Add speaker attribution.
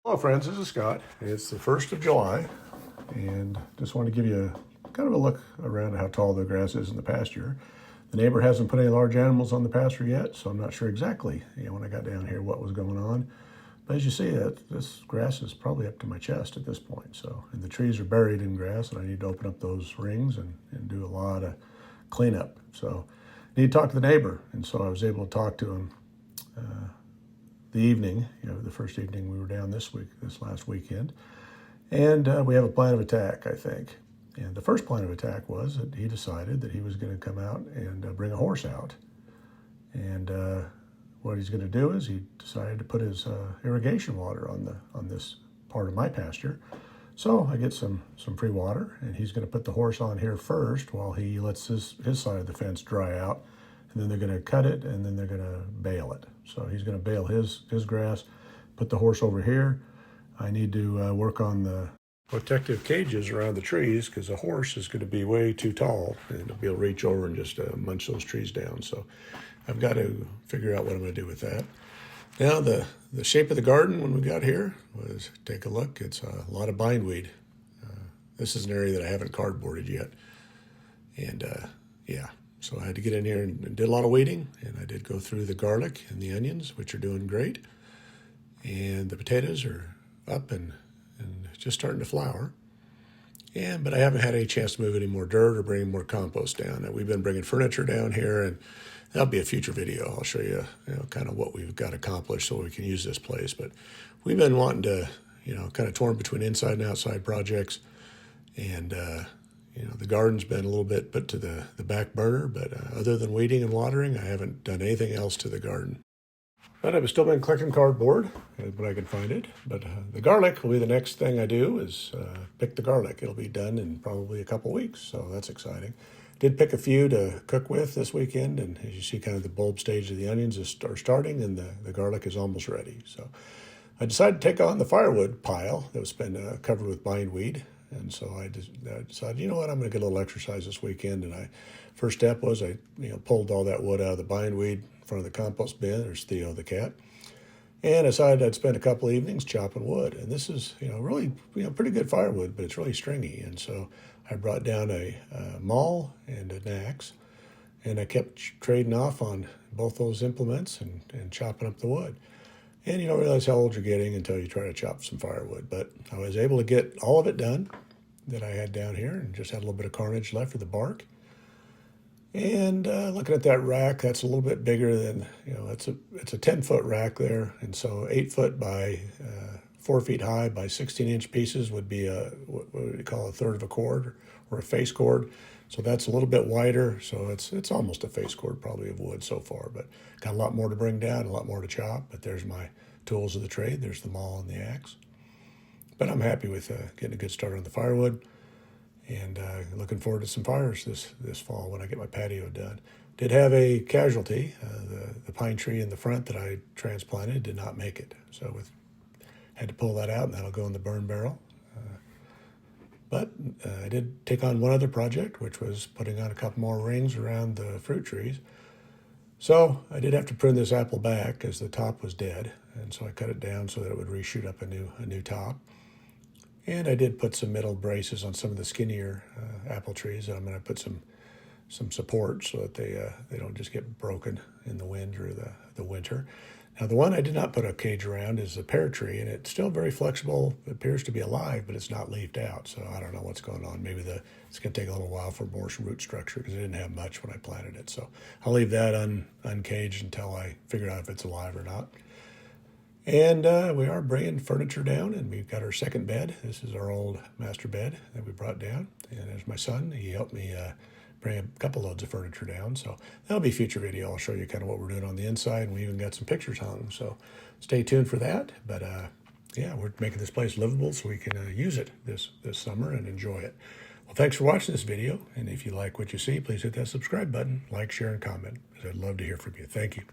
Speaker 1: Hello friends, this is Scott. It's the 1st of July and just want to give you kind of a look around at how tall the grass is in the pasture. The neighbor hasn't put any large animals on the pasture yet, so I'm not sure exactly, when I got down here what was going on. But as you see, this grass is probably up to my chest at this point. So, and the trees are buried in grass and I need to open up those rings and do a lot of cleanup. So I need to talk to the neighbor, and so I was able to talk to him the evening, the first evening we were down this last weekend. And we have a plan of attack, I think. And the first plan of attack was that he decided that he was going to come out and bring a horse out. And what he's going to do is he decided to put his irrigation water on this part of my pasture. So I get some free water, and he's going to put the horse on here first while he lets his side of the fence dry out. And then they're going to cut it, and then they're going to bale it. So he's going to bale his grass, put the horse over here. I need to work on the protective cages around the trees because the horse is going to be way too tall and to be able to reach over and just munch those trees down. So I've got to figure out what I'm going to do with that. Now the shape of the garden when we got here was, take a look, it's a lot of bindweed. This is an area that I haven't cardboarded yet. And yeah. So I had to get in here and did a lot of weeding, and I did go through the garlic and the onions, which are doing great. And the potatoes are up and just starting to flower. But I haven't had any chance to move any more dirt or bring more compost down. We've been bringing furniture down here, and that'll be a future video. I'll show you, kind of what we've got accomplished so we can use this place. But we've been wanting to, kind of torn between inside and outside projects. And, the garden's been a little bit put to the back burner, but other than weeding and watering, I haven't done anything else to the garden. But I've still been collecting cardboard when I can find it. But the garlic will be the next thing I do, is pick the garlic. It'll be done in probably a couple weeks, so that's exciting. Did pick a few to cook with this weekend, and as you see, kind of the bulb stage of the onions are starting, and the garlic is almost ready. So I decided to take on the firewood pile that was been covered with bindweed. And so I decided, I'm going to get a little exercise this weekend. And first step was I pulled all that wood out of the bindweed in front of the compost bin. There's Theo the cat. And I decided I'd spend a couple of evenings chopping wood. And this is, really, pretty good firewood, but it's really stringy. And so I brought down a maul and an axe. And I kept trading off on both those implements and chopping up the wood. And you don't realize how old you're getting until you try to chop some firewood. But I was able to get all of it done that I had down here, and just had a little bit of carnage left of the bark. And looking at that rack, that's a little bit bigger than, it's a 10-foot rack there. And so 8 foot by 4 feet high by 16-inch pieces would be what would you call a third of a chord or a face chord. So that's a little bit wider. So it's almost a face chord probably of wood so far, but got a lot more to bring down, a lot more to chop. But there's my tools of the trade. There's the maul and the axe. But I'm happy with getting a good start on the firewood, and looking forward to some fires this fall when I get my patio done. Did have a casualty. The pine tree in the front that I transplanted did not make it. So had to pull that out, and that'll go in the burn barrel. But I did take on one other project, which was putting on a couple more rings around the fruit trees. So I did have to prune this apple back as the top was dead, and so I cut it down so that it would reshoot up a new top. And I did put some metal braces on some of the skinnier apple trees. I'm going to put some support so that they don't just get broken in the wind or the winter. Now, the one I did not put a cage around is the pear tree, and it's still very flexible. It appears to be alive, but it's not leafed out, so I don't know what's going on. Maybe it's going to take a little while for more root structure because it didn't have much when I planted it. So I'll leave that uncaged until I figure out if it's alive or not. And we are bringing furniture down, and we've got our second bed. This is our old master bed that we brought down, and there's my son. He helped me bring a couple loads of furniture down. So that'll be a future video. I'll show you kind of what we're doing on the inside, and we even got some pictures hung. So stay tuned for that. But yeah, we're making this place livable so we can use it this summer and enjoy it. Well, thanks for watching this video. And if you like what you see, please hit that subscribe button, like, share, and comment, because I'd love to hear from you. Thank you.